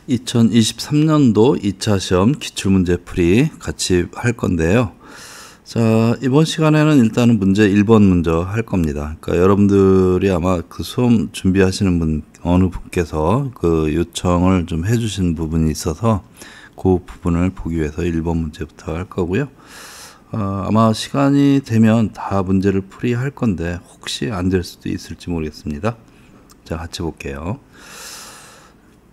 2023년도 2차 시험 기출문제 풀이 같이 할 건데요. 자, 이번 시간에는 일단은 문제 1번 먼저 할 겁니다. 그러니까 여러분들이 아마 그 수험 준비하시는 분, 어느 분께서 그 요청을 좀 해주신 부분이 있어서 그 부분을 보기 위해서 1번 문제부터 할 거고요. 아마 시간이 되면 다 문제를 풀이할 건데 혹시 안 될 수도 있을지 모르겠습니다. 자, 같이 볼게요.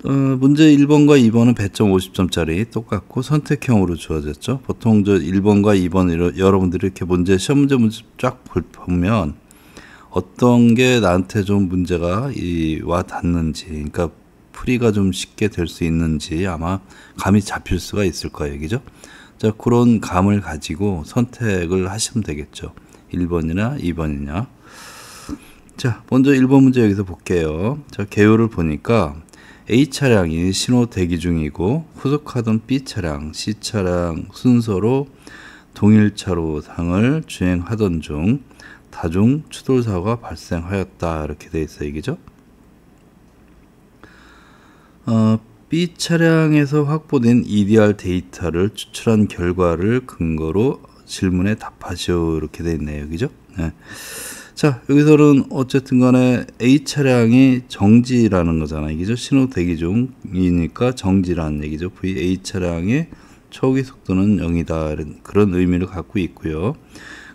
문제 1번과 2번은 배점 50점짜리 똑같고 선택형으로 주어졌죠. 보통 저 1번과 2번 여러분들이 이렇게 시험 문제 쫙 보면 어떤 게 나한테 좀 문제가 와 닿는지, 그러니까 풀이가 좀 쉽게 될 수 있는지 아마 감이 잡힐 수가 있을 거예요. 그죠? 자, 그런 감을 가지고 선택을 하시면 되겠죠. 1번이나 2번이냐. 자, 먼저 1번 문제 여기서 볼게요. 자, 개요를 보니까 A차량이 신호 대기 중이고 후속하던 B차량, C차량 순서로 동일 차로상을 주행하던 중 다중 추돌사고가 발생하였다. 이렇게 되어 있어요. 이게죠? B차량에서 확보된 EDR 데이터를 추출한 결과를 근거로 질문에 답하시오. 이렇게 되어 있네요. 여기죠? 네. 자, 여기서는 어쨌든 간에 A차량이 정지라는 거잖아요. 이게죠? 신호 대기 중이니까 정지라는 얘기죠. A차량의 초기 속도는 0이다. 그런 의미를 갖고 있고요.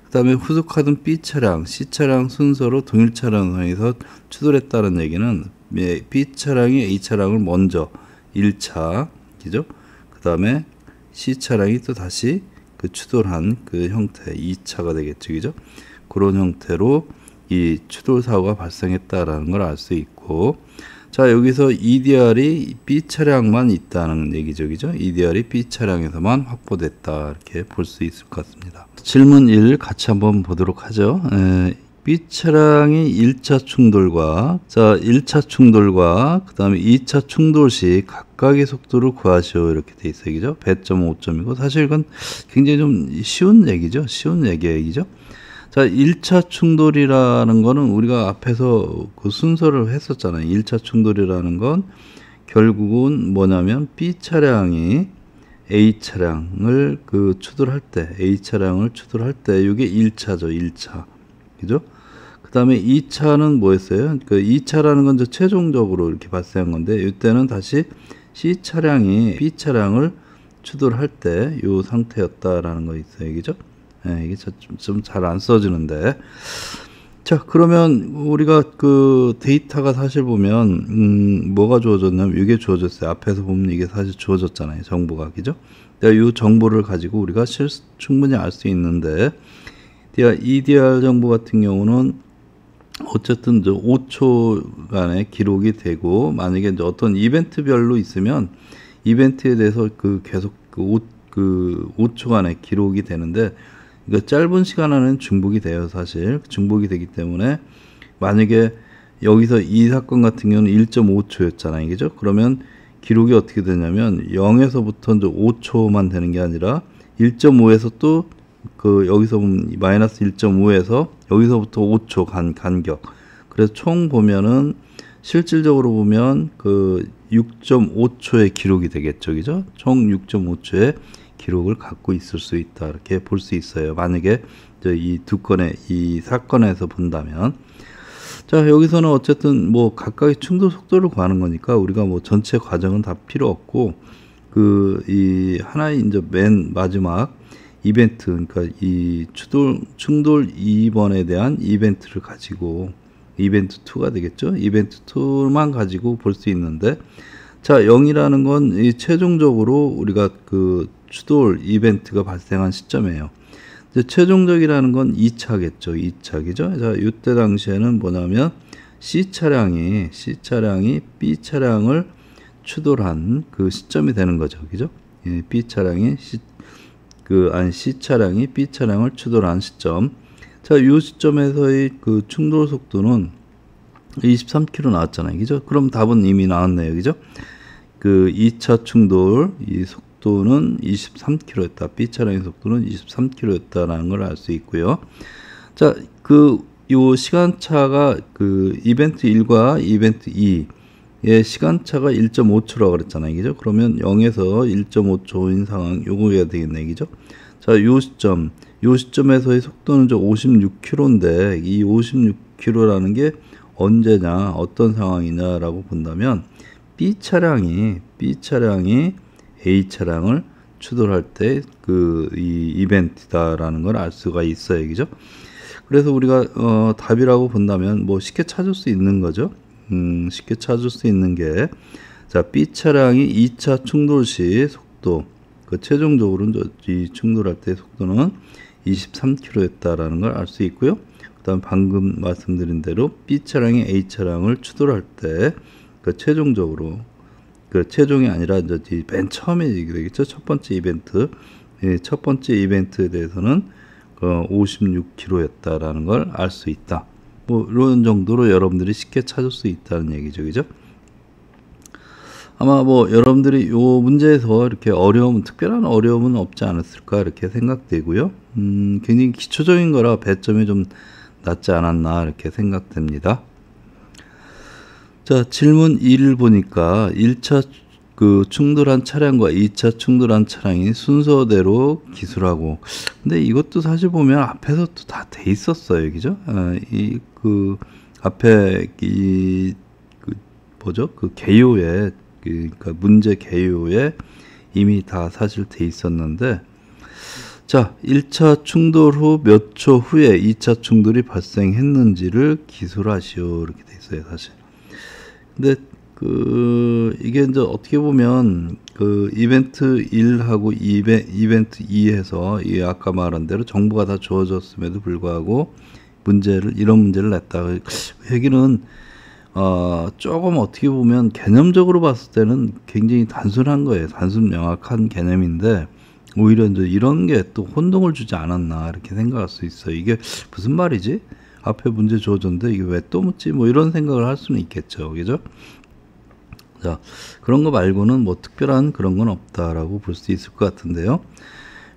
그 다음에 후속하던 B차량, C차량 순서로 동일 차량상에서 추돌했다는 얘기는 B차량이 A차량을 먼저 1차, 그죠? 그 다음에 C차량이 또 다시 그 추돌한 그 형태 2차가 되겠죠. 그죠? 그런 형태로 이 추돌 사고가 발생했다라는 걸 알 수 있고, 자, 여기서 EDR이 B 차량만 있다는 얘기죠. 그죠? EDR이 B 차량에서만 확보됐다. 이렇게 볼 수 있을 것 같습니다. 질문 1 같이 한번 보도록 하죠. B 차량이 1차 충돌과, 자, 1차 충돌과 그 다음에 2차 충돌 시 각각의 속도를 구하시오. 이렇게 돼 있어요. 그죠? 배점 5점이고, 사실 이건 굉장히 좀 쉬운 얘기죠. 쉬운 얘기죠. 자, 1차 충돌이라는 거는 우리가 앞에서 그 순서를 했었잖아요. 1차 충돌이라는 건 결국은 뭐냐면 B차량이 A차량을 그 추돌할 때, A차량을 추돌할 때 이게 1차죠. 1차. 그죠? 그 다음에 2차는 뭐였어요? 그 2차라는 건 이제 최종적으로 이렇게 발생한 건데, 이때는 다시 C차량이 B차량을 추돌할 때 이 상태였다라는 거 있어요. 그죠? 네, 이게 좀 잘 안 써지는데. 자, 그러면 우리가 그 데이터가 사실 보면, 뭐가 주어졌냐면, 이게 주어졌어요. 앞에서 보면 이게 사실 주어졌잖아요. 정보가. 그죠? 이 정보를 가지고 우리가 충분히 알 수 있는데, EDR 정보 같은 경우는 어쨌든 5초간의 기록이 되고, 만약에 이제 어떤 이벤트별로 있으면, 이벤트에 대해서 계속 5초간의 기록이 되는데, 그러니까 짧은 시간 안에는 중복이 돼요. 사실 중복이 되기 때문에 만약에 여기서 이 사건 같은 경우는 1.5초였잖아요. 그죠? 그러면 기록이 어떻게 되냐면 0에서부터 이제 5초만 되는 게 아니라 1.5에서 또 여기서 보면 마이너스 1.5에서 여기서부터 5초 간격. 그래서 총 보면은 실질적으로 보면 6.5초의 기록이 되겠죠. 그죠? 총 6.5초의 기록을 갖고 있을 수 있다. 이렇게 볼 수 있어요. 만약에 이 이 사건에서 본다면. 자, 여기서는 어쨌든 뭐 각각의 충돌 속도를 구하는 거니까 우리가 뭐 전체 과정은 다 필요 없고, 이 하나의 이제 맨 마지막 이벤트, 그러니까 이 충돌 2번에 대한 이벤트를 가지고, 이벤트 2가 되겠죠. 이벤트 2만 가지고 볼 수 있는데, 자, 0이라는 건 이 최종적으로 우리가 추돌 이벤트가 발생한 시점이에요. 이제 최종적이라는 건 2차겠죠. 2차기죠. 자, 이때 당시에는 뭐냐면 C차량이 B차량을 추돌한 그 시점이 되는 거죠. 그죠? 예, C차량이 B차량을 추돌한 시점. 자, 이 시점에서의 그 충돌 속도는 23km 나왔잖아요. 그죠? 그럼 답은 이미 나왔네요. 그죠? 2차 충돌, 이 속도는 23km였다. B차량의 속도는 23km였다라는 걸 알 수 있고요. 자, 요 시간차가 이벤트 1과 이벤트 2, 얘 시간차가 1.5초라고 그랬잖아요. 그죠? 그러면 0에서 1.5초인 상황, 요거가 되겠네. 그죠? 자, 요 시점에서의 속도는 56km인데, 이 56km라는 게 언제냐, 어떤 상황이냐라고 본다면, B 차량이 A 차량을 추돌할 때 이 이벤트다라는 걸 알 수가 있어요. 그죠? 그래서 우리가 답이라고 본다면 뭐 쉽게 찾을 수 있는 거죠. 쉽게 찾을 수 있는 게, 자, B 차량이 2차 충돌 시 속도, 최종적으로는 이 충돌할 때 속도는 23km였다라는 걸 알 수 있고요. 그다음 방금 말씀드린 대로 B 차량이 A 차량을 추돌할 때 최종적으로 최종이 아니라 이제 맨 처음에 얘기되겠죠. 첫 번째 이벤트, 첫 번째 이벤트에 대해서는 56km였다라는 걸 알 수 있다. 뭐 이런 정도로 여러분들이 쉽게 찾을 수 있다는 얘기죠, 그죠? 아마 뭐 여러분들이 요 문제에서 이렇게 특별한 어려움은 없지 않았을까 이렇게 생각되고요. 굉장히 기초적인 거라 배점이 좀 낮지 않았나 이렇게 생각됩니다. 자, 질문 2를 보니까 1차 충돌한 차량과 2차 충돌한 차량이 순서대로 기술하고, 근데 이것도 사실 보면 앞에서 또 다 돼 있었어요. 그죠? 앞에 개요에, 그러니까 문제 개요에 이미 다 사실 돼 있었는데, 자, 1차 충돌 후 몇 초 후에 2차 충돌이 발생했는지를 기술하시오. 이렇게 돼 있어요, 사실. 근데 이게 이제 어떻게 보면 이벤트 1하고 이벤트 2에서 이 아까 말한 대로 정보가 다 주어졌음에도 불구하고 이런 문제를 냈다. 여기는 조금 어떻게 보면 개념적으로 봤을 때는 굉장히 단순한 거예요. 단순 명확한 개념인데 오히려 이제 이런 게 또 혼동을 주지 않았나 이렇게 생각할 수 있어요. 이게 무슨 말이지? 앞에 문제 주어졌는데 이게 왜 또 묻지? 뭐 이런 생각을 할 수는 있겠죠. 그죠? 자, 그런 거 말고는 뭐 특별한 그런 건 없다라고 볼 수 있을 것 같은데요.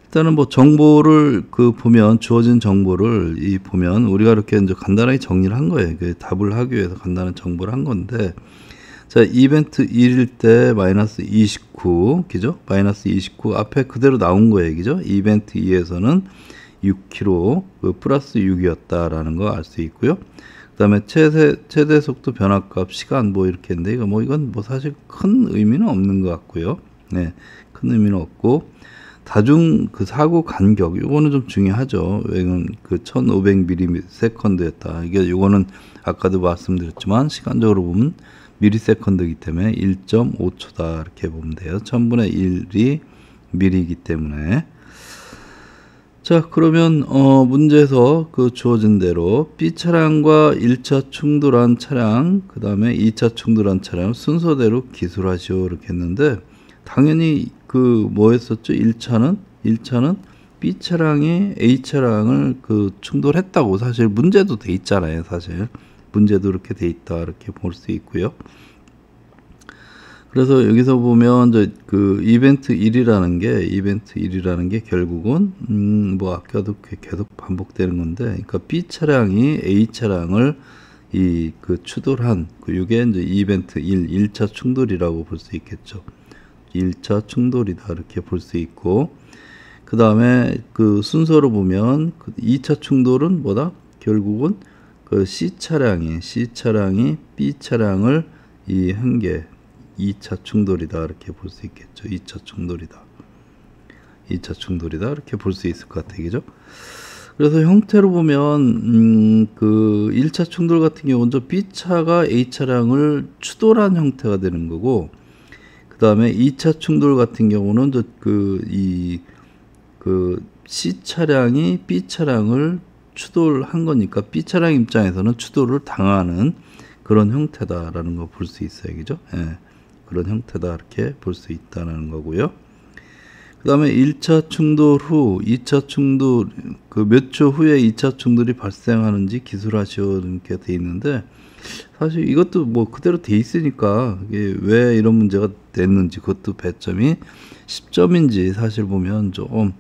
일단은 뭐 정보를 보면 주어진 정보를 보면 우리가 이렇게 이제 간단하게 정리를 한 거예요. 답을 하기 위해서 간단한 정보를 한 건데, 자, 이벤트 1일 때 마이너스 29, 그죠? 마이너스 29 앞에 그대로 나온 거예요. 그죠? 이벤트 2에서는 6km, 플러스 6이었다라는 거 알 수 있고요. 그 다음에 최대 속도 변화값, 시간 뭐 이렇게 했는데, 이건 뭐 사실 큰 의미는 없는 것 같고요. 네, 큰 의미는 없고, 사고 간격, 요거는 좀 중요하죠. 왜냐면 1500ms였다. 요거는 아까도 말씀드렸지만, 시간적으로 보면 미리세컨드이기 때문에 1.5초다. 이렇게 보면 돼요. 1000분의 1이 미리이기 때문에. 자, 그러면 문제에서 주어진 대로 B 차량과 1차 충돌한 차량, 그 다음에 2차 충돌한 차량 순서대로 기술하시오 이렇게 했는데, 당연히 뭐 했었죠? 1차는 B 차량이 A 차량을 충돌했다고 사실 문제도 돼 있잖아요. 사실 문제도 이렇게 돼 있다 이렇게 볼 수 있고요. 그래서 여기서 보면 이벤트 1이라는 게 결국은 뭐 아까도 계속 반복되는 건데, 그러니까 B 차량이 A 차량을 추돌한 요게 이제 이벤트 1차 충돌이라고 볼 수 있겠죠. 1차 충돌이다 이렇게 볼 수 있고, 그 다음에 순서로 보면 2차 충돌은 뭐다? 결국은 C 차량이 B 차량을 한 게 2차 충돌이다 이렇게 볼 수 있겠죠. 2차 충돌이다 이렇게 볼 수 있을 것 같아요. 그죠? 그래서 형태로 보면 1차 충돌 같은 경우는 B차가 A 차량을 추돌한 형태가 되는 거고, 그 다음에 2차 충돌 같은 경우는 C 차량이 B 차량을 추돌한 거니까 B 차량 입장에서는 추돌을 당하는 그런 형태다라는 거 볼 수 있어요. 그죠? 예. 그런 형태다 이렇게 볼 수 있다는 거고요. 그 다음에 1차 충돌 후 2차 충돌 몇 초 후에 2차 충돌이 발생하는지 기술하시오 이렇게 돼 있는데, 사실 이것도 뭐 그대로 돼 있으니까 이게 왜 이런 문제가 됐는지, 그것도 배점이 10점인지 사실 보면 좀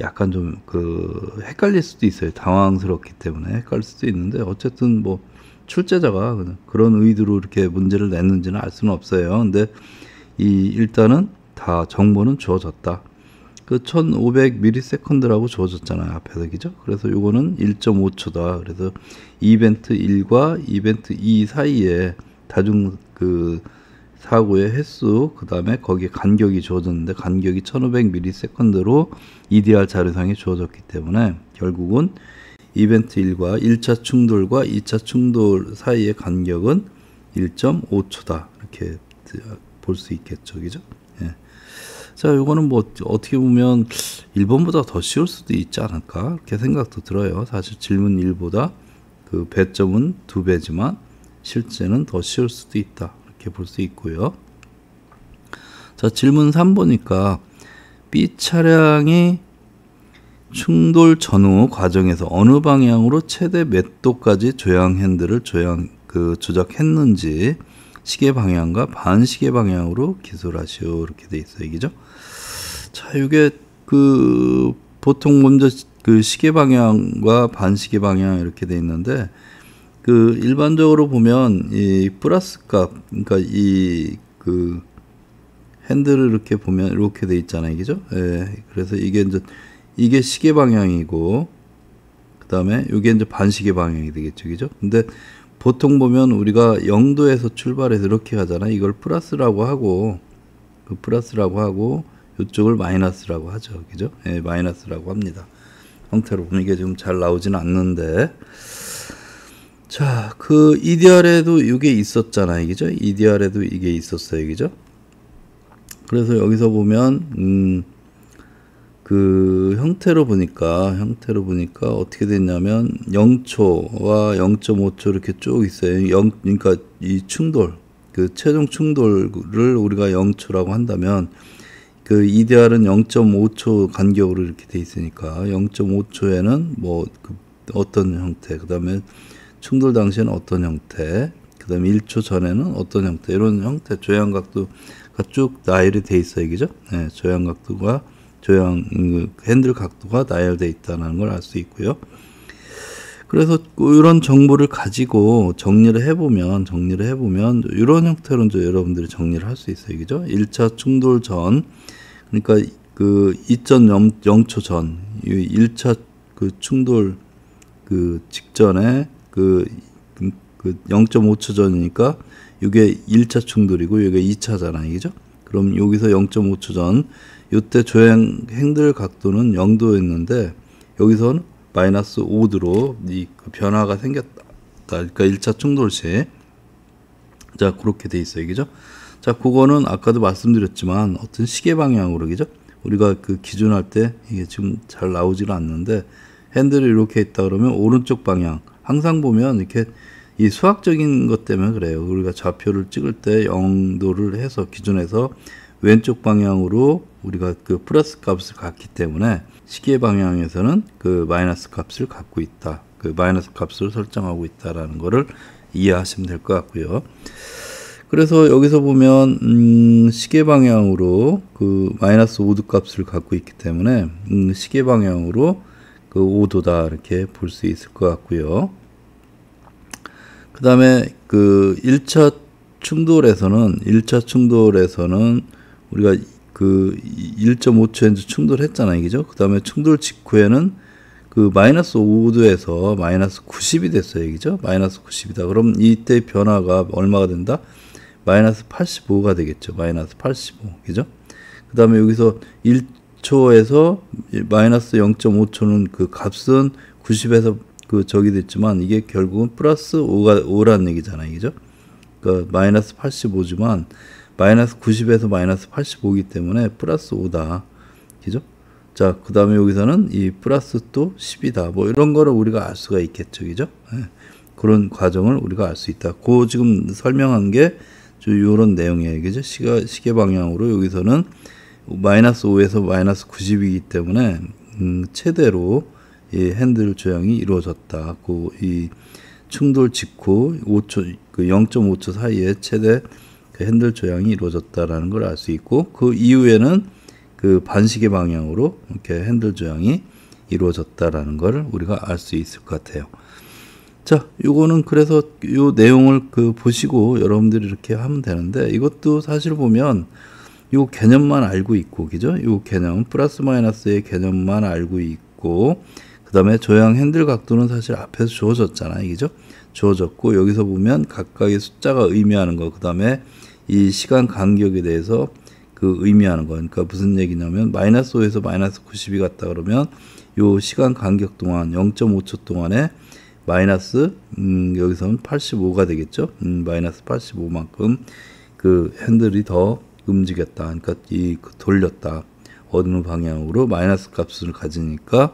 약간 좀 헷갈릴 수도 있어요. 당황스럽기 때문에 헷갈릴 수도 있는데, 어쨌든 뭐 출제자가 그런 의도로 이렇게 문제를 냈는지는 알 수는 없어요. 근데 일단은 다 정보는 주어졌다. 그 1500ms라고 주어졌잖아요, 앞에서. 그죠? 그래서 요거는 1.5초다. 그래서 이벤트 1과 이벤트 2 사이에 다중 사고의 횟수, 그 다음에 거기에 간격이 주어졌는데, 간격이 1500ms로 EDR 자료상에 주어졌기 때문에 결국은 이벤트 1과 1차 충돌과 2차 충돌 사이의 간격은 1.5초다. 이렇게 볼 수 있겠죠. 그죠? 예. 자, 요거는 뭐 어떻게 보면 1번보다 더 쉬울 수도 있지 않을까? 이렇게 생각도 들어요. 사실 질문 1보다 그 배점은 2배지만 실제는 더 쉬울 수도 있다. 이렇게 볼 수 있고요. 자, 질문 3 보니까 B 차량이 충돌 전후 과정에서 어느 방향으로 최대 몇 도까지 조향 핸들을 조작했는지 시계 방향과 반시계 방향으로 기술하시오. 이렇게 돼 있어요. 그죠? 자, 이게 보통 먼저 시계 방향과 반시계 방향 이렇게 돼 있는데, 일반적으로 보면 이 플러스 값, 그러니까 핸들을 이렇게 보면 이렇게 돼 있잖아요. 그죠? 예. 그래서 이게 시계 방향이고, 그 다음에 이게 이제 반시계 방향이 되겠죠. 그죠? 근데 보통 보면 우리가 0도에서 출발해서 이렇게 가잖아요. 이걸 플러스라고 하고, 이쪽을 마이너스라고 하죠. 그죠? 예, 마이너스라고 합니다. 형태로 보면 이게 좀 잘 나오지는 않는데. 자, EDR에도 이게 있었잖아요. 그죠? EDR에도 이게 있었어요. 그죠? 그래서 여기서 보면, 형태로 보니까 어떻게 됐냐면 0초와 0.5초 이렇게 쭉 있어요. 그러니까 이 충돌, 최종 충돌을 우리가 0초라고 한다면 EDR은 0.5초 간격으로 이렇게 돼 있으니까 0.5초에는 뭐 어떤 형태, 그 다음에 충돌 당시에는 어떤 형태, 그 다음에 1초 전에는 어떤 형태, 이런 형태 조향각도가 쭉 나열이 돼 있어요. 그죠? 네, 조향각도가 핸들 각도가 나열되어 있다는 걸 알 수 있고요. 그래서 이런 정보를 가지고 정리를 해보면 이런 형태로 이제 여러분들이 정리를 할 수 있어요. 그죠? 1차 충돌 전, 그러니까 2.0초 전, 1차 충돌 직전에 0.5초 전이니까 이게 1차 충돌이고 이게 2차잖아요. 그죠? 그럼 여기서 0.5초 전, 이때 조향 핸들 각도는 0도였는데 여기서는 마이너스 5도로 변화가 생겼다. 그러니까 1차 충돌 시. 자, 그렇게 돼 있어요. 그죠? 자, 그거는 아까도 말씀드렸지만 어떤 시계 방향으로, 그죠? 우리가 기준할 때 이게 지금 잘 나오지는 않는데 핸들이 이렇게 있다 그러면 오른쪽 방향. 항상 보면 이렇게 이 수학적인 것 때문에 그래요. 우리가 좌표를 찍을 때 0도를 해서 기준해서 왼쪽 방향으로 우리가 플러스 값을 갖기 때문에 시계 방향에서는 마이너스 값을 갖고 있다. 마이너스 값을 설정하고 있다라는 거를 이해하시면 될 것 같고요. 그래서 여기서 보면 시계 방향으로 마이너스 5도 값을 갖고 있기 때문에 시계 방향으로 5도다 이렇게 볼 수 있을 것 같고요. 그 다음에 1차 충돌에서는 우리가 1.5초에 충돌했잖아요. 그죠? 그 다음에 충돌 직후에는 마이너스 5도에서 마이너스 90이 됐어요. 그죠? 마이너스 90이다. 그럼 이때 변화가 얼마가 된다? 마이너스 85가 되겠죠. 마이너스 85. 그죠? 그 다음에 여기서 1초에서 마이너스 0.5초는 값은 90에서 저기 됐지만 이게 결국은 플러스 5라는 얘기잖아요. 그죠? 그러니까 마이너스 85지만 마이너스 90에서 마이너스 85이기 때문에 플러스 5다. 그죠? 자, 그 다음에 여기서는 이 플러스 또 10이다. 뭐 이런 거를 우리가 알 수가 있겠죠. 그죠? 네. 그런 과정을 우리가 알 수 있다. 지금 설명한 게 요런 내용이에요. 그죠? 시계 방향으로 여기서는 마이너스 5에서 마이너스 90이기 때문에, 최대로 이 핸들 조향이 이루어졌다. 이 충돌 직후 0.5초 사이에 최대 핸들 조향이 이루어졌다라는 걸 알 수 있고, 그 이후에는 반시계 방향으로 이렇게 핸들 조향이 이루어졌다라는 걸 우리가 알 수 있을 것 같아요. 자, 요거는 그래서 요 내용을 보시고 여러분들이 이렇게 하면 되는데, 이것도 사실 보면 요 개념만 알고 있고, 그죠? 요 개념, 플러스 마이너스의 개념만 알고 있고, 그 다음에 조향 핸들 각도는 사실 앞에서 주어졌잖아요, 그죠? 주어졌고, 여기서 보면 각각의 숫자가 의미하는 거, 그 다음에 이 시간 간격에 대해서 의미하는 거. 그러니까 무슨 얘기냐면, 마이너스 5에서 마이너스 90이 갔다 그러면, 요 시간 간격 동안 0.5초 동안에 마이너스 여기서는 85가 되겠죠. 마이너스 85만큼 핸들이 더 움직였다. 그러니까 돌렸다. 어느 방향으로 마이너스 값을 가지니까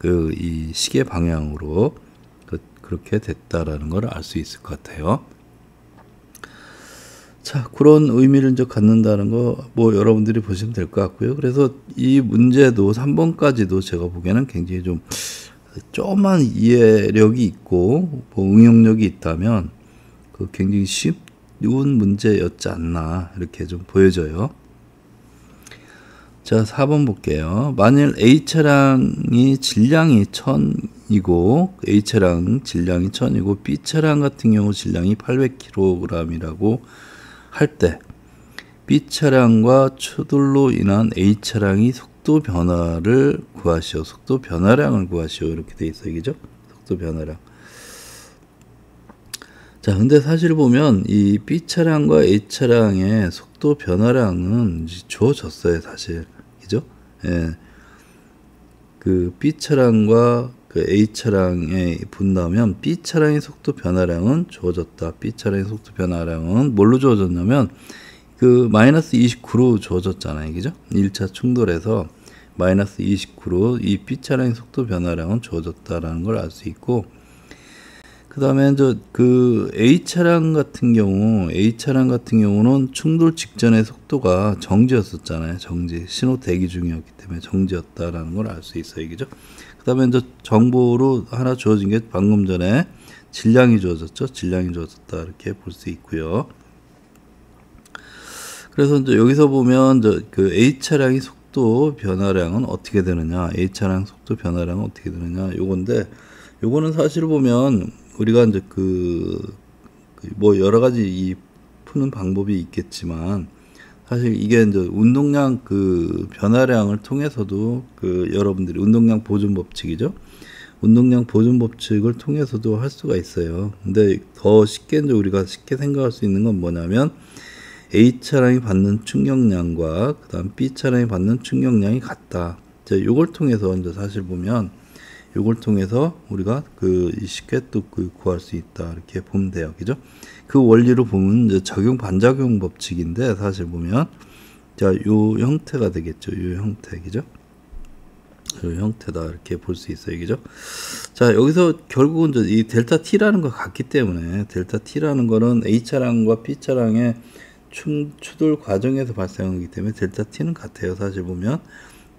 이 시계 방향으로 그렇게 됐다라는 걸 알 수 있을 것 같아요. 자, 그런 의미를 이제 갖는다는 거 여러분들이 보시면 될 것 같고요. 그래서 이 문제도 3번까지도 제가 보기에는 굉장히 조금만 이해력이 있고 응용력이 있다면 굉장히 쉬운 문제였지 않나 이렇게 좀 보여져요. 자, 4번 볼게요. 만일 A 차량이 질량이 1000이고 A 차량 질량이 1000이고 B 차량 같은 경우 질량이 800kg이라고 할 때 B 차량과 추돌로 인한 A 차량이 속도 변화를 구하시오. 속도 변화량을 구하시오. 이렇게 돼 있어요. 그죠? 속도 변화량. 자, 근데 사실 보면 이 B 차량과 A 차량의 속도 변화량은 주어졌어요, 사실. 그죠? 예. B 차량과 A 차량에 본다면 B 차량의 속도 변화량은 주어졌다. B 차량의 속도 변화량은 뭘로 주어졌냐면 마이너스 29로 주어졌잖아요. 그죠? 1차 충돌에서 마이너스 29로 이 B 차량의 속도 변화량은 주어졌다라는 걸 알 수 있고, 그 다음에 A 차량 같은 경우는 충돌 직전의 속도가 정지였었잖아요. 정지. 신호 대기 중이었기 때문에 정지였다라는 걸 알 수 있어요. 그죠? 그 다음에 정보로 하나 주어진 게 방금 전에 질량이 주어졌죠. 질량이 주어졌다. 이렇게 볼 수 있고요. 그래서 여기서 보면 A 차량의 속도 변화량은 어떻게 되느냐, A 차량 속도 변화량은 어떻게 되느냐, 요거는 사실 보면 우리가 여러 가지 푸는 방법이 있겠지만, 사실 이게 운동량 변화량을 통해서도 여러분들이 운동량 보존 법칙이죠. 운동량 보존 법칙을 통해서도 할 수가 있어요. 근데 더 쉽게 우리가 쉽게 생각할 수 있는 건 뭐냐면, A 차량이 받는 충격량과 그다음 B 차량이 받는 충격량이 같다. 자, 요걸 통해서 사실 보면 요걸 통해서 우리가 쉽게 구할 수 있다. 이렇게 보면 돼요. 그죠? 그 원리로 보면 적용 반작용 법칙인데, 사실 보면 자, 요 형태가 되겠죠. 요 형태. 그죠? 요 형태다. 이렇게 볼 수 있어요. 그죠? 자, 여기서 결국은 이 델타 T라는 거 같기 때문에, 델타 T라는 거는 A 차량과 B 차량의 추돌 과정에서 발생하기 때문에 델타 T는 같아요. 사실 보면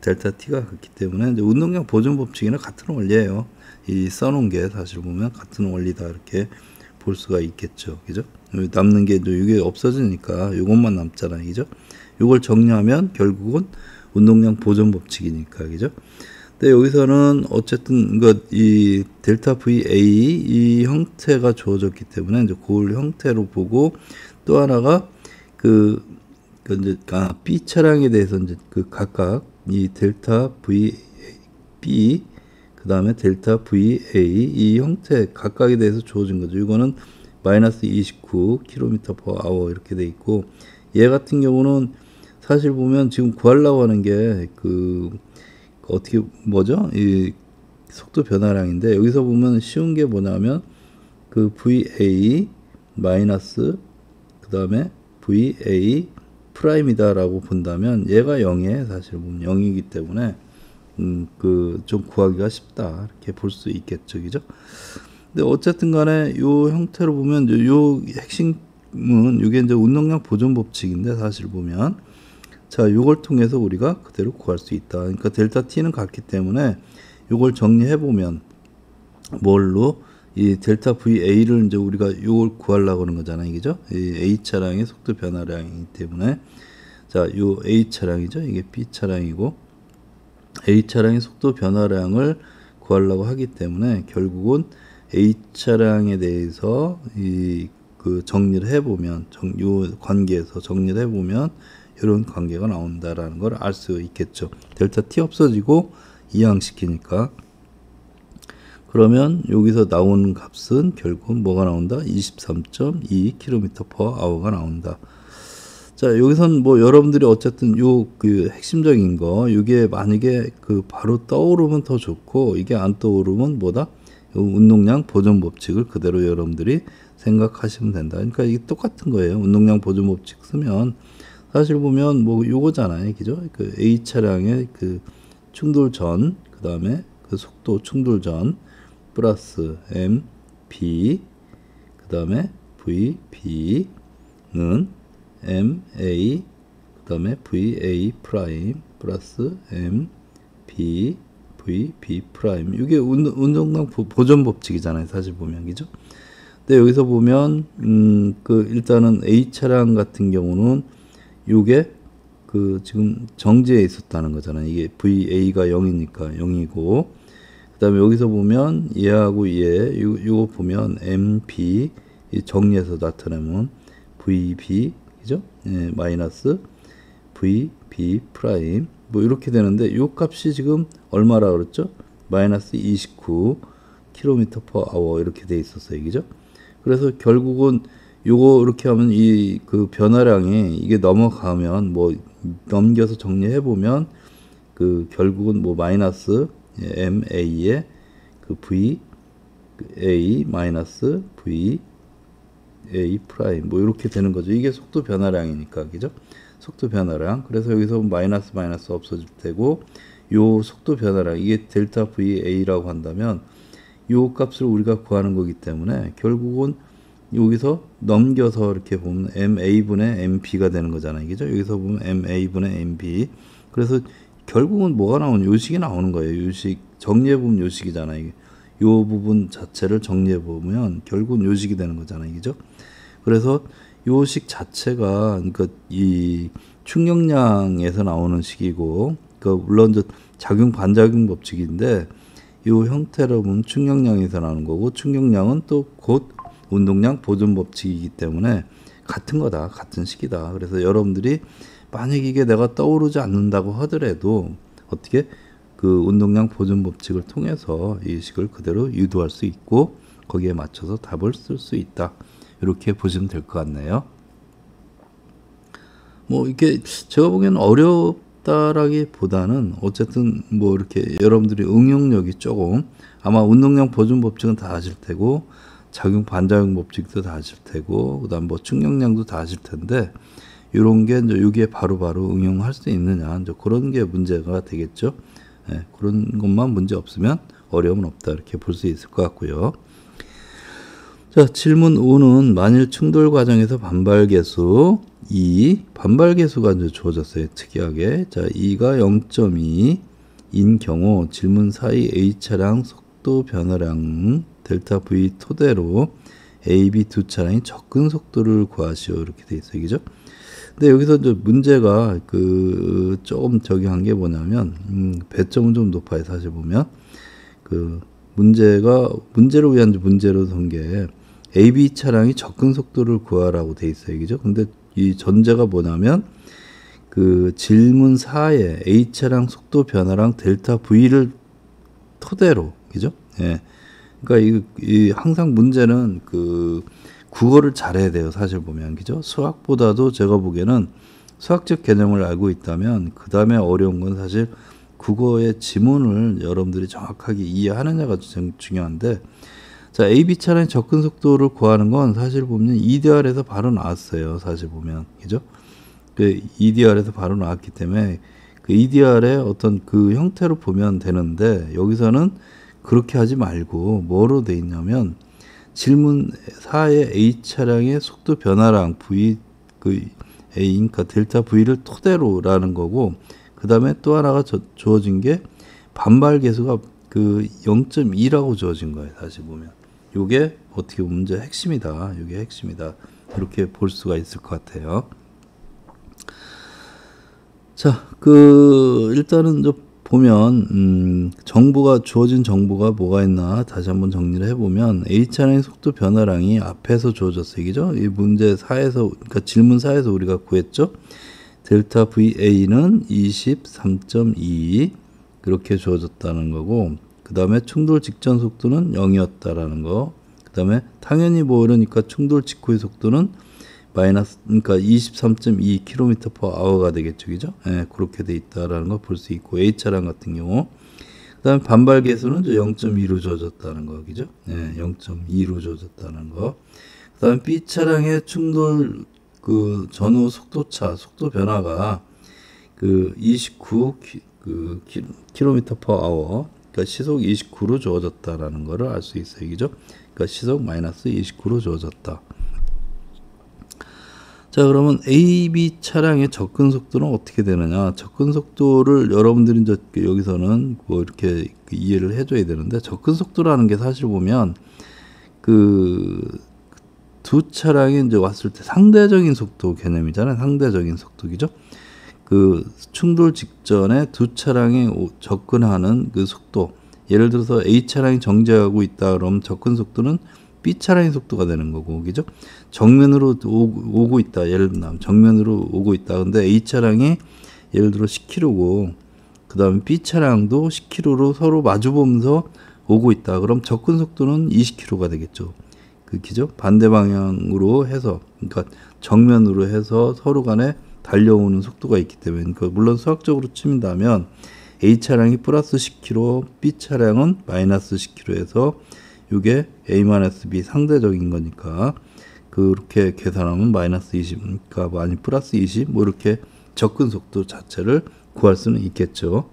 델타 T가 같기 때문에 이제 운동량 보존 법칙이나 같은 원리예요. 이 써놓은 게 사실 보면 같은 원리다. 이렇게 볼 수가 있겠죠. 그죠? 남는 게 이게 없어지니까 이것만 남잖아요. 그죠? 이걸 정리하면 결국은 운동량 보존 법칙이니까. 그죠? 근데 여기서는 어쨌든 이 델타 VA 이 형태가 주어졌기 때문에 이제 그 형태로 보고, 또 하나가 B 차량에 대해서 이제 각각 이 델타 VB 그 다음에 델타 VA 이 형태 각각에 대해서 주어진 거죠. 이거는 마이너스 29km/h 이렇게 돼 있고, 얘 같은 경우는 사실 보면 지금 구하려고 하는 게 어떻게 뭐죠? 이 속도 변화량인데, 여기서 보면 쉬운 게 뭐냐면 VA 마이너스 그 다음에 VA 프라임이다라고 본다면 얘가 0에 사실 보면 0이기 때문에 좀 구하기가 쉽다. 이렇게 볼 수 있겠죠. 그죠? 근데 어쨌든 간에 요 형태로 보면 요 핵심은 이게 이제 운동량 보존 법칙인데, 사실 보면 자, 요걸 통해서 우리가 그대로 구할 수 있다. 그러니까 델타 T는 같기 때문에 요걸 정리해 보면 뭘로 이 델타 VA를 이제 우리가 요걸 구하려고 하는 거잖아요. 그죠? 이 A 차량의 속도 변화량이기 때문에, 자, 요 A 차량이죠. 이게 B 차량이고, A 차량의 속도 변화량을 구하려고 하기 때문에 결국은 A 차량에 대해서 그 정리를 해보면 요 관계에서 정리를 해보면 이런 관계가 나온다라는 걸 알 수 있겠죠. 델타 T 없어지고 이항시키니까. 그러면 여기서 나오는 값은 결국 뭐가 나온다? 23.2km/h가 나온다. 자, 여기선 뭐 여러분들이 어쨌든 그 핵심적인 거, 이게 만약에 그 바로 떠오르면 더 좋고, 이게 안 떠오르면 뭐다? 운동량 보존 법칙을 그대로 여러분들이 생각하시면 된다. 그러니까 이게 똑같은 거예요. 운동량 보존 법칙 쓰면 사실 보면 뭐 요거잖아요. 그죠? 그 A 차량의 그 충돌 전, 그 다음에 그 속도 충돌 전 플러스 M, P, 그 다음에 V, B는 M, A, 그 다음에 V, A 프라임 플러스 M, B, V, B 프라임. 이게 운동량 보존 법칙이잖아요. 사실 보면, 그죠? 근데 여기서 보면, 그 일단은 A 차량 같은 경우는 요게 그 지금 정지에 있었다는 거잖아요. 이게 VA가 0이니까 0이고, 그 다음에 여기서 보면 얘하고 얘, 요거 보면 MP 정리해서 나타내면 VB, 그죠? 예, 마이너스 VB 프라임. 뭐 이렇게 되는데 요 값이 지금 얼마라 그랬죠? 마이너스 29km/h 이렇게 돼 있었어요. 그죠? 그래서 결국은 요거 이렇게 하면 이 그 변화량이 이게 넘어가면 뭐 넘겨서 정리해 보면 그 결국은 뭐 마이너스 MA의 그 V A 마이너스 V A 프라임 뭐 이렇게 되는 거죠. 이게 속도 변화량이니까, 그죠? 속도 변화량. 그래서 여기서 마이너스 없어질 테고, 요 속도 변화량, 이게 델타 VA라고 한다면 요 값을 우리가 구하는 거기 때문에 결국은 여기서 넘겨서 이렇게 보면 MA분의 MP가 되는 거잖아요. 그죠? 여기서 보면 MA분의 MP. 그래서 결국은 뭐가 나오는, 요식이 나오는 거예요. 요식, 정리해보면 요식이잖아요. 요 부분 자체를 정리해보면 결국은 요식이 되는 거잖아요. 그죠? 그래서 요식 자체가, 그러니까 이 충격량에서 나오는 식이고, 그러니까 물론 작용 반작용 법칙인데, 요 형태로 보면 충격량에서 나오는 거고, 충격량은 또 곧 운동량 보존 법칙이기 때문에 같은 거다, 같은 식이다. 그래서 여러분들이 만약 이게 내가 떠오르지 않는다고 하더라도 어떻게 그 운동량 보존 법칙을 통해서 이 식을 그대로 유도할 수 있고 거기에 맞춰서 답을 쓸 수 있다. 이렇게 보시면 될 것 같네요. 뭐 이게 제가 보기에는 어렵다라기보다는 어쨌든 뭐 이렇게 여러분들이 응용력이 조금, 아마 운동량 보존 법칙은 다 아실 테고 작용 반작용 법칙도 다 아실 테고 그다음 뭐 충격량도 다 아실 텐데, 이런 게 이제 여기에 바로바로 응용할 수 있느냐, 이제 그런 게 문제가 되겠죠. 예, 그런 것만 문제 없으면 어려움은 없다, 이렇게 볼 수 있을 것 같고요. 자, 질문 5는 만일 충돌 과정에서 반발 계수 2, 반발 계수가 이제 주어졌어요. 특이하게. 자, 2가 0.2인 경우 질문 사이 A 차량 속도 변화량 델타 V 토대로 A, B 두 차량이 접근 속도를 구하시오. 이렇게 돼 있어요. 그죠? 근데 여기서 이제 문제가 그 조금 저기 한 게 뭐냐면, 배점은 좀 높아요. 사실 보면. 그 문제로 위한 문제로 선 게 A, B 차량이 접근 속도를 구하라고 돼 있어요. 그죠? 근데 이 전제가 뭐냐면, 그 질문 4에 A 차량 속도 변화량 델타 V를 토대로, 그죠? 예. 그러니까 이 항상 문제는 그 국어를 잘해야 돼요. 사실 보면, 그죠? 수학보다도 제가 보기에는 수학적 개념을 알고 있다면 그 다음에 어려운 건 사실 국어의 지문을 여러분들이 정확하게 이해하느냐가 중요한데, 자, AB 차량의 접근 속도를 구하는 건 사실 보면 EDR에서 바로 나왔어요. 사실 보면, 그죠? 그 EDR에서 바로 나왔기 때문에 그 EDR의 어떤 그 형태로 보면 되는데, 여기서는 그렇게 하지 말고 뭐로 돼 있냐면, 질문 4의 A 차량의 속도 변화량 V 그 A, 그러니까 델타 V를 토대로라는 거고, 그 다음에 또 하나가 주어진 게 반발 계수가 그 0.2라고 주어진 거예요. 사실 보면 요게 어떻게 보면 문제 핵심이다. 요게 핵심이다. 이렇게 볼 수가 있을 것 같아요. 자, 그 일단은 저 보면 정보가 주어진 정보가 뭐가 있나 다시 한번 정리를 해보면 A 차량의 속도 변화량이 앞에서 주어졌어요. 그죠? 이 문제 4에서 그러니까 질문 4에서 우리가 구했죠. 델타 VA는 23.2 그렇게 주어졌다는 거고, 그 다음에 충돌 직전 속도는 0이었다라는 거, 그 다음에 당연히 뭐 이러니까 충돌 직후의 속도는 마이너스, 그러니까 23.2km/h가 되겠죠, 그죠? 예, 그렇게 돼 있다라는 거 볼 수 있고, A 차량 같은 경우, 그 다음에 반발 계수는 0.2로 주어졌다는 거, 그죠? 예, 0.2로 주어졌다는 거. 그 다음에 B 차량의 충돌 그 전후 속도차, 속도 변화가 그 29 km/h, 그러니까 시속 29로 주어졌다라는 거를 알 수 있어요, 그죠? 그러니까 시속 마이너스 29로 주어졌다. 자, 그러면 AB 차량의 접근 속도는 어떻게 되느냐? 접근 속도를 여러분들이 이제 여기서는 뭐 이렇게 이해를 해줘야 되는데, 접근 속도라는 게 사실 보면 그 두 차량이 이제 왔을 때 상대적인 속도 개념이잖아요. 상대적인 속도기죠. 그 충돌 직전에 두 차량이 접근하는 그 속도. 예를 들어서 A 차량이 정지하고 있다 그러면 접근 속도는 B 차량의 속도가 되는 거고, 그죠? 정면으로 오고 있다. 예를 들면 정면으로 오고 있다. 근데 A 차량이 예를 들어 10km고, 그 다음에 B 차량도 10km로 서로 마주보면서 오고 있다. 그럼 접근 속도는 20km가 되겠죠. 그죠? 반대 방향으로 해서, 그러니까 정면으로 해서 서로 간에 달려오는 속도가 있기 때문에, 그러니까 물론 수학적으로 치민다면 A 차량이 플러스 10km, B 차량은 마이너스 10km에서 이게 A-B 상대적인 거니까 그렇게 계산하면 마이너스 20, 그러니까 아니 플러스 20, 뭐 이렇게 접근 속도 자체를 구할 수는 있겠죠.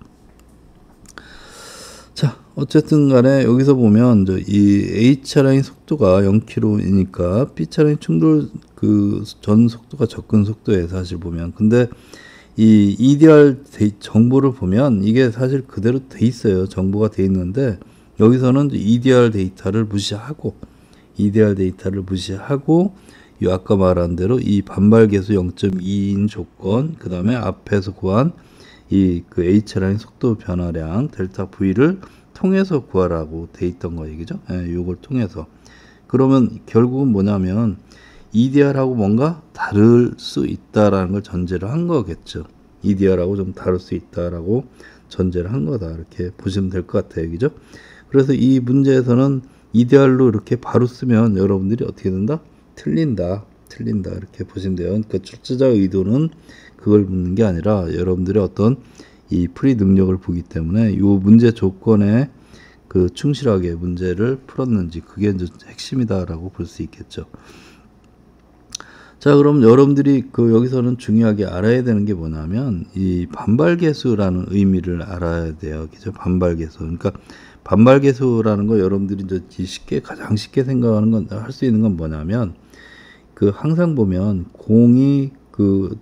자, 어쨌든 간에 여기서 보면 이 A 차량의 속도가 0km이니까 B 차량의 충돌 그 전 속도가 접근 속도에 사실 보면, 근데 이 EDR 정보를 보면 이게 사실 그대로 돼 있어요. 정보가 돼 있는데 여기서는 EDR 데이터를 무시하고 이 아까 말한 대로 이 반발 계수 0.2인 조건, 그 다음에 앞에서 구한 이 그 A 차량의 속도 변화량 델타 V를 통해서 구하라고 돼 있던 거예요, 그죠? 예, 요걸 통해서. 그러면 결국은 뭐냐면 EDR하고 뭔가 다를 수 있다라는 걸 전제를 한 거겠죠. EDR하고 좀 다를 수 있다라고 전제를 한 거다, 이렇게 보시면 될 것 같아요, 그죠? 그래서 이 문제에서는 EDR로 이렇게 바로 쓰면 여러분들이 어떻게 된다? 틀린다 이렇게 보시면 돼요. 그러니까 출제자 의도는 그걸 묻는 게 아니라 여러분들의 어떤 이 풀이 능력을 보기 때문에 이 문제 조건에 그 충실하게 문제를 풀었는지, 그게 이제 핵심이다라고 볼 수 있겠죠. 자, 그럼 여러분들이 그 여기서는 중요하게 알아야 되는 게 뭐냐면 이 반발계수라는 의미를 알아야 돼요, 그죠? 반발계수. 그러니까 반발계수라는 거 여러분들이 이제 가장 쉽게 생각하는 건, 할 수 있는 건 뭐냐면, 그 항상 보면 공이 그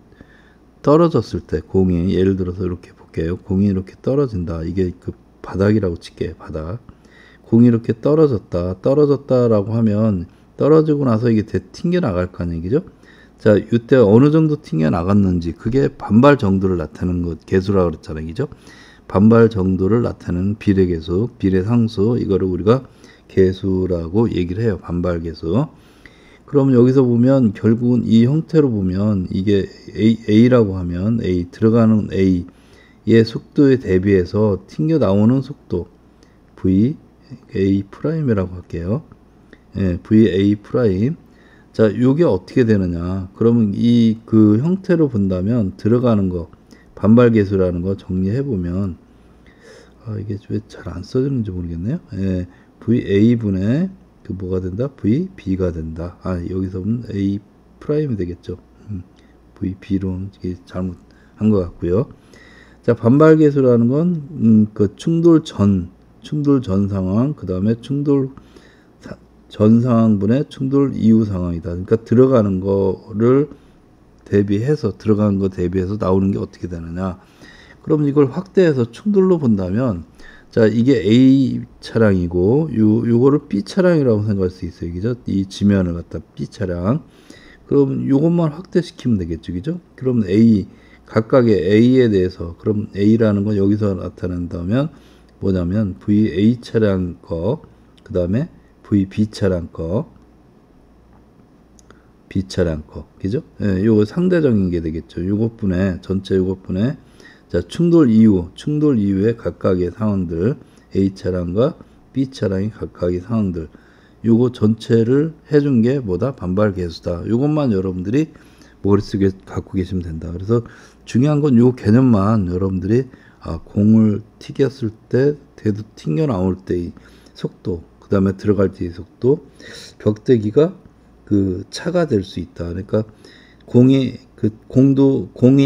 떨어졌을 때, 공이 예를 들어서 이렇게 볼게요. 공이 이렇게 떨어진다. 이게 그 바닥이라고 칠게요. 바닥. 공이 이렇게 떨어졌다라고 하면 떨어지고 나서 이게 튕겨 나갈 거 아니에요, 그죠? 자, 이때 어느 정도 튕겨 나갔는지, 그게 반발 정도를 나타내는 것, 계수라고 그랬잖아요, 그죠? 반발 정도를 나타내는 비례계수, 비례상수, 이거를 우리가 계수라고 얘기를 해요. 반발계수. 그러면 여기서 보면 결국은 이 형태로 보면 이게 A라고 하면 들어가는 A의 속도에 대비해서 튕겨 나오는 속도 VA'이라고 할게요. 예, VA'. 자, 요게 어떻게 되느냐? 그러면 이 그 형태로 본다면 들어가는 거, 반발계수라는 거 정리해 보면, 이게 왜 잘 안 써지는지 모르겠네요. 예, VA분의 그 뭐가 된다? VB가 된다. 여기서 보면 A''이 되겠죠. VB로 이게 잘못한 것 같고요. 자, 반발계수라는 건 그 충돌 전 상황, 그 다음에 충돌 전 상황분의 충돌 이후 상황이다. 그러니까 들어가는 거를 대비해서 나오는 게 어떻게 되느냐. 그럼 이걸 확대해서 충돌로 본다면, 자, 이게 A 차량이고 요거를 B 차량이라고 생각할 수 있어요, 그죠? 이 지면을 갖다 B 차량. 그럼 요것만 확대시키면 되겠죠, 그죠? 그럼 A가 각각의 A에 대해서, 그럼 A라는 건 여기서 나타낸다면 뭐냐면 VA 차량 거, 그 다음에 VB 차량 거, B 차량 거, 그죠? 예, 요거 상대적인 게 되겠죠. 요것분에, 전체 요것분에, 자, 충돌 이후에 각각의 상황들, A 차량과 B 차량이 각각의 상황들, 요거 전체를 해준 게 뭐다? 반발 계수다. 요것만 여러분들이 머릿속에 갖고 계시면 된다. 그래서 중요한 건 요 개념만 여러분들이 공을 튀겼을 때, 대도 튕겨 나올 때의 속도, 그 다음에 들어갈 때의 속도, 벽대기가 그 차가 될 수 있다. 그러니까 공이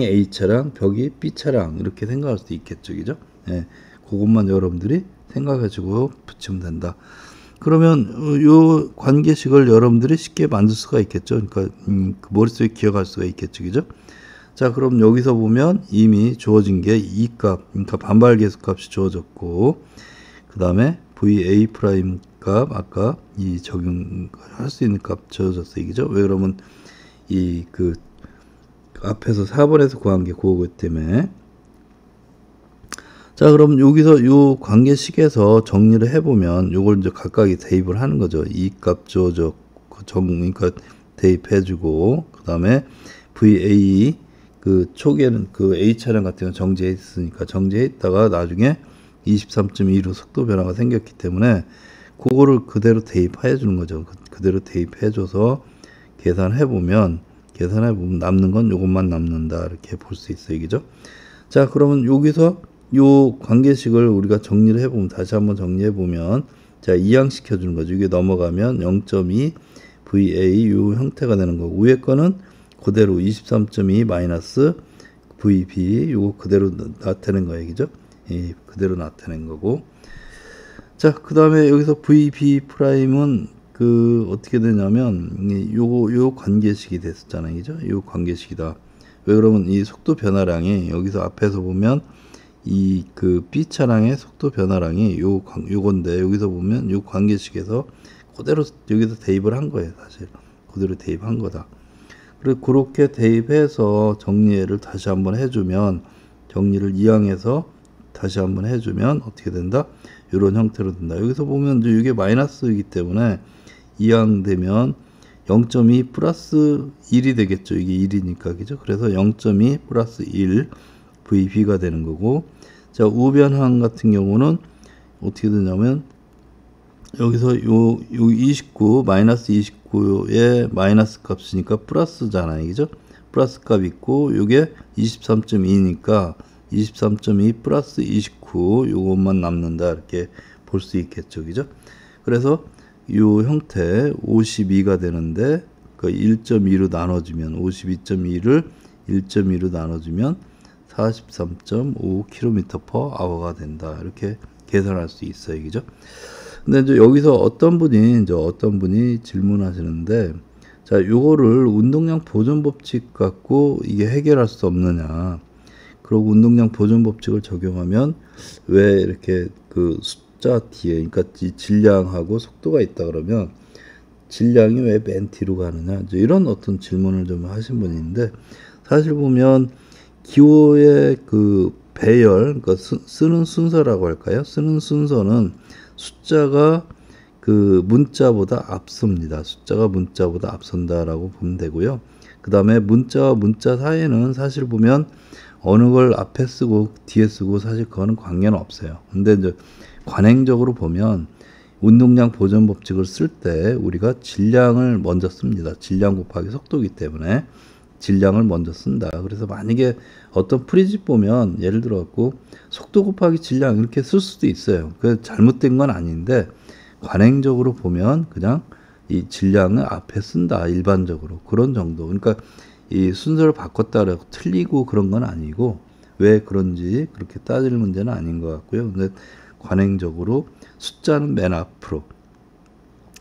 A 차량, 벽이 B 차량 이렇게 생각할 수도 있겠죠, 그죠? 예, 그것만 여러분들이 생각해주고 붙이면 된다. 그러면 요 관계식을 여러분들이 쉽게 만들 수가 있겠죠. 그러니까 그 머릿속에 기억할 수가 있겠죠, 그죠? 자, 그럼 여기서 보면 이미 주어진 게 이 값, 그러니까 반발 계수 값이 주어졌고, 그 다음에 VA 프라임 값, 아까 이 적용할 수 있는 값 주어졌어요, 그죠? 왜 그러면 이 그 앞에서 4번에서 구한 게 그거기 때문에. 자, 그럼 여기서 요 관계식에서 정리를 해보면 요걸 이제 각각이 대입을 하는 거죠. 이 값 주어졌고, 그러니까 대입해주고, 그 다음에 VA, 그 초기에는 그 A 차량 같은 경우는 정지해 있으니까 정지해 있다가 나중에 23.2로 속도 변화가 생겼기 때문에 그거를 그대로 대입해 주는 거죠. 그대로 대입해 줘서 계산해 보면 남는 건 요것만 남는다, 이렇게 볼 수 있어요, 그죠? 자, 그러면 여기서 요 관계식을 우리가 정리를 해보면, 다시 한번 정리해 보면, 자, 이항시켜 주는 거죠. 이게 넘어가면 0.2 VA 요 형태가 되는 거고, 위에 거는 그대로 23.2 마이너스 VB 요거 그대로 나타낸 거예요, 그죠? 예, 그대로 나타낸 거고. 자, 그 다음에 여기서 VB 프라임은 그 어떻게 되냐면 요 관계식이 됐었잖아요, 그죠? 요 관계식이다. 왜 그러면 이 속도 변화량이 여기서 앞에서 보면 이 그 B 차량의 속도 변화량이 요건데, 여기서 보면 요 관계식에서 그대로 여기서 대입을 한 거예요, 사실. 그대로 대입한 거다. 그리고 그렇게 대입해서 정리를 다시 한번 해주면, 정리를 이항해서 다시 한번 해주면 어떻게 된다? 이런 형태로 된다. 여기서 보면 이제 이게 마이너스이기 때문에 이항되면 0.2 플러스 1이 되겠죠. 이게 1이니까, 그죠? 그래서 0.2 플러스 1 VB가 되는 거고, 자, 우변항 같은 경우는 어떻게 되냐면 여기서 요 29 마이너스 29의 마이너스 값이니까 플러스잖아요, 그죠? 플러스 값 있고, 요게 23.2니까 23.2 플러스 29 요것만 남는다, 이렇게 볼 수 있겠죠, 그죠? 그래서 요 형태 52가 되는데, 그 1.2로 나눠주면 52.2를 1.2로 나눠주면 43.5km/h가 된다, 이렇게 계산할 수 있어요, 그죠? 근데 이제 여기서 어떤 분이 질문하시는데, 자, 요거를 운동량 보존 법칙 갖고 이게 해결할 수 없느냐. 그리고 운동량 보존 법칙을 적용하면 왜 이렇게 그 숫자 뒤에, 그러니까 이 질량하고 속도가 있다 그러면 질량이 왜 맨 뒤로 가느냐, 이제 이런 어떤 질문을 좀 하신 분이 있는데, 사실 보면 기호의 그 배열, 그러니까 쓰는 순서라고 할까요? 쓰는 순서는 숫자가 그 문자보다 앞섭니다. 숫자가 문자보다 앞선다라고 보면 되고요. 그 다음에 문자와 문자 사이에는 사실 보면 어느 걸 앞에 쓰고 뒤에 쓰고 사실 그거는 관계는 없어요. 근데 이제 관행적으로 보면 운동량 보존 법칙을 쓸 때 우리가 질량을 먼저 씁니다. 질량 곱하기 속도이기 때문에 질량을 먼저 쓴다. 그래서 만약에 어떤 프리집 보면 예를 들어 갖고 속도 곱하기 질량 이렇게 쓸 수도 있어요. 그 잘못된 건 아닌데 관행적으로 보면 그냥 이 질량을 앞에 쓴다, 일반적으로 그런 정도. 그러니까 이 순서를 바꿨다고 틀리고 그런 건 아니고, 왜 그런지 그렇게 따질 문제는 아닌 것 같고요. 근데 관행적으로 숫자는 맨 앞으로,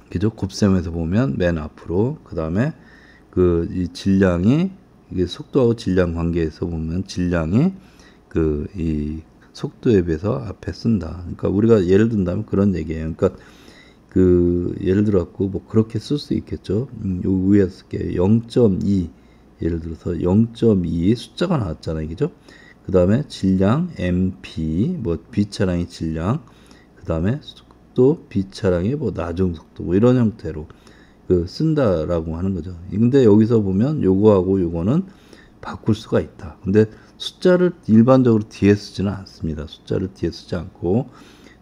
그죠? 곱셈에서 보면 맨 앞으로, 그 다음에 그 이 질량이, 이게 속도하고 질량 관계에서 보면 질량이 그 이 속도에 비해서 앞에 쓴다. 그러니까 우리가 예를 든다면 그런 얘기예요. 그러니까 그 예를 들어 갖고 뭐 그렇게 쓸 수 있겠죠. 요 위에 쓸게 0.2 예를 들어서 0.2 숫자가 나왔잖아요. 그죠? 그 다음에 질량 MP, 뭐 B차량의 질량, 그 다음에 속도 B차량의 뭐 나중 속도, 뭐 이런 형태로 쓴다라고 하는 거죠. 근데 여기서 보면 요거하고 요거는 바꿀 수가 있다. 근데 숫자를 일반적으로 뒤에 쓰지는 않습니다. 숫자를 뒤에 쓰지 않고,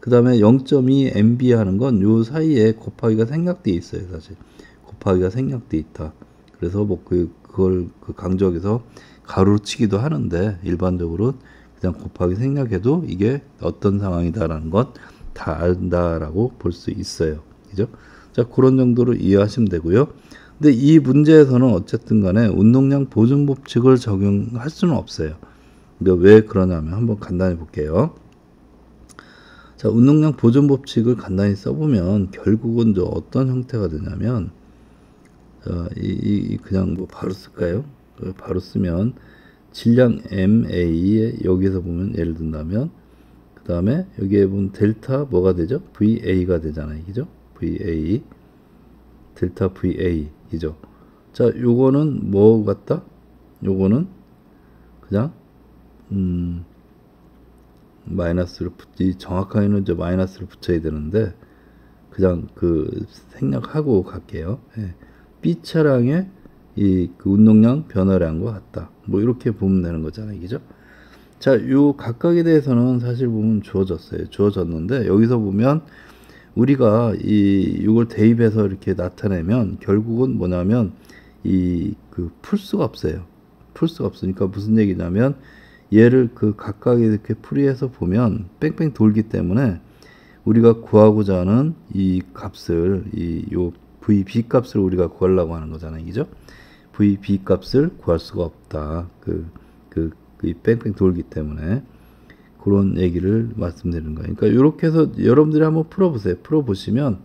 그 다음에 0.2 MB 하는 건 요 사이에 곱하기가 생략되어 있어요. 사실 곱하기가 생략되어 있다. 그래서 뭐 그걸 강조하기서 가로로 치기도 하는데, 일반적으로 그냥 곱하기 생략해도 이게 어떤 상황이다라는 것 다 안다라고 볼 수 있어요. 그죠? 자, 그런 정도로 이해하시면 되고요. 근데 이 문제에서는 어쨌든 간에 운동량 보존 법칙을 적용할 수는 없어요. 그러니까 왜 그러냐면 한번 간단히 볼게요. 자, 운동량 보존 법칙을 간단히 써보면 결국은 어떤 형태가 되냐면, 그냥 뭐 바로 쓸까요? 바로 쓰면 질량 MA에 여기서 보면 예를 든다면, 그 다음에 여기에 보면 델타 뭐가 되죠? VA가 되잖아요. 그죠? VA, 델타 VA 이죠. 자, 요거는 뭐 같다? 요거는 그냥 마이너스를 정확하게는 마이너스를 붙여야 되는데, 그냥 생략하고 갈게요. 예. B 차량의 그 운동량 변화량과 같다. 뭐 이렇게 보면 되는 거잖아요. 그죠? 자, 요 각각에 대해서는 사실 보면 주어졌어요. 주어졌는데, 여기서 보면 우리가 이걸 대입해서 이렇게 나타내면 결국은 뭐냐면 풀 수가 없어요. 풀 수가 없으니까 무슨 얘기냐면, 얘를 각각에 이렇게 풀이해서 보면 뺑뺑 돌기 때문에 우리가 구하고자 하는 이 값을, 요 VB 값을 우리가 구하려고 하는 거잖아요. 그죠? VB 값을 구할 수가 없다. 뺑뺑 돌기 때문에. 그런 얘기를 말씀드리는 거예요. 그러니까 이렇게 해서 여러분들이 한번 풀어보세요. 풀어보시면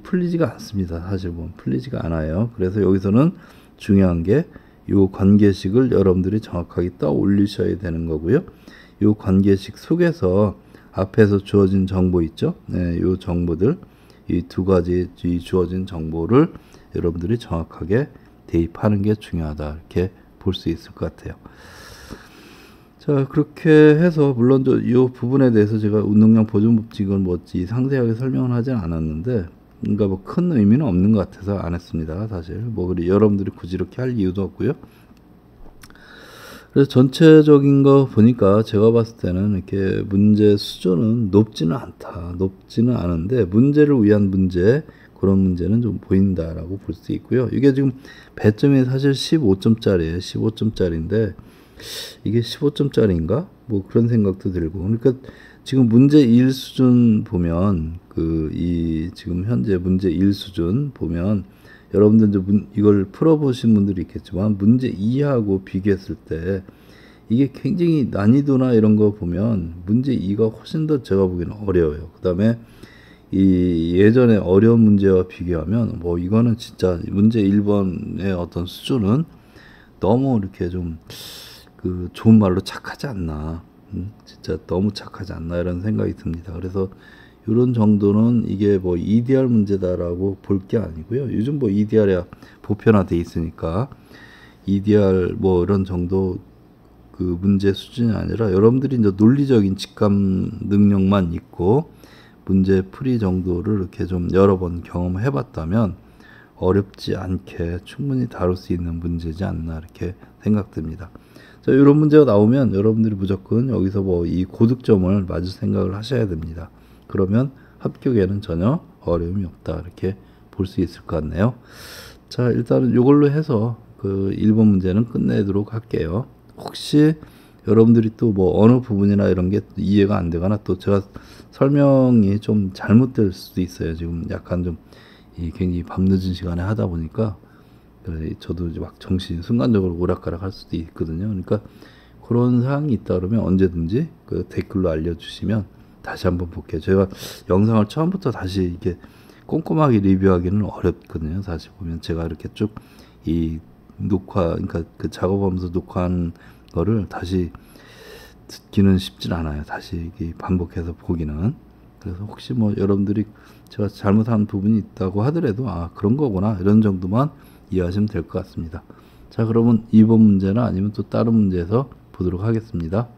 풀리지가 않습니다. 사실 보면 풀리지가 않아요. 그래서 여기서는 중요한 게 이 관계식을 여러분들이 정확하게 떠올리셔야 되는 거고요. 이 관계식 속에서 앞에서 주어진 정보 있죠. 네, 이 정보들, 이 두 가지 주어진 정보를 여러분들이 정확하게 대입하는 게 중요하다. 이렇게 볼 수 있을 것 같아요. 자, 그렇게 해서 물론 이 부분에 대해서 제가 운동량 보존 법칙을 상세하게 설명을 하진 않았는데, 그러니까 뭐 큰 의미는 없는 것 같아서 안 했습니다. 사실 뭐 여러분들이 굳이 이렇게 할 이유도 없고요. 그래서 전체적인 거 보니까 제가 봤을 때는 이렇게 문제 수준은 높지는 않은데 문제를 위한 문제, 그런 문제는 좀 보인다라고 볼 수 있고요. 이게 지금 배점이 사실 15점짜리예요. 15점짜리인데 이게 15점짜리인가? 뭐 그런 생각도 들고. 그러니까 지금 문제 1 수준 보면 지금 현재 문제 1 수준 보면 여러분들 이걸 풀어보신 분들이 있겠지만 문제 2하고 비교했을 때 이게 굉장히 난이도나 이런 거 보면 문제 2가 훨씬 더 제가 보기에는 어려워요. 그 다음에 예전에 어려운 문제와 비교하면 뭐 이거는 진짜 문제 1번의 어떤 수준은 너무 이렇게 좀 좋은 말로 착하지 않나. 진짜 너무 착하지 않나 이런 생각이 듭니다. 그래서 이런 정도는 이게 뭐 EDR 문제다라고 볼 게 아니고요. 요즘 뭐 EDR이 보편화돼 있으니까 EDR 뭐 이런 정도 문제 수준이 아니라 여러분들이 이제 논리적인 직감 능력만 있고 문제 풀이 정도를 이렇게 좀 여러 번 경험해 봤다면 어렵지 않게 충분히 다룰 수 있는 문제지 않나 이렇게 생각됩니다. 자, 이런 문제가 나오면 여러분들이 무조건 여기서 뭐 이 고득점을 맞을 생각을 하셔야 됩니다. 그러면 합격에는 전혀 어려움이 없다 이렇게 볼 수 있을 것 같네요. 자, 일단은 이걸로 해서 1번 문제는 끝내도록 할게요. 혹시 여러분들이 또 뭐 어느 부분이나 이런 게 이해가 안 되거나 또 제가 설명이 좀 잘못될 수도 있어요. 지금 약간 좀 굉장히 밤늦은 시간에 하다 보니까 저도 막 정신이 순간적으로 오락가락 할 수도 있거든요. 그러니까 그런 사항이 있다 그러면 언제든지 댓글로 알려주시면 다시 한번 볼게요. 제가 영상을 처음부터 다시 이렇게 꼼꼼하게 리뷰하기는 어렵거든요. 사실 보면 제가 이렇게 쭉 그러니까 작업하면서 녹화한 거를 다시 듣기는 쉽진 않아요. 다시 반복해서 보기는. 그래서 혹시 뭐 여러분들이 제가 잘못한 부분이 있다고 하더라도 그런 거구나 이런 정도만 이해하시면 될 것 같습니다. 자, 그러면 2번 문제나 아니면 또 다른 문제에서 보도록 하겠습니다.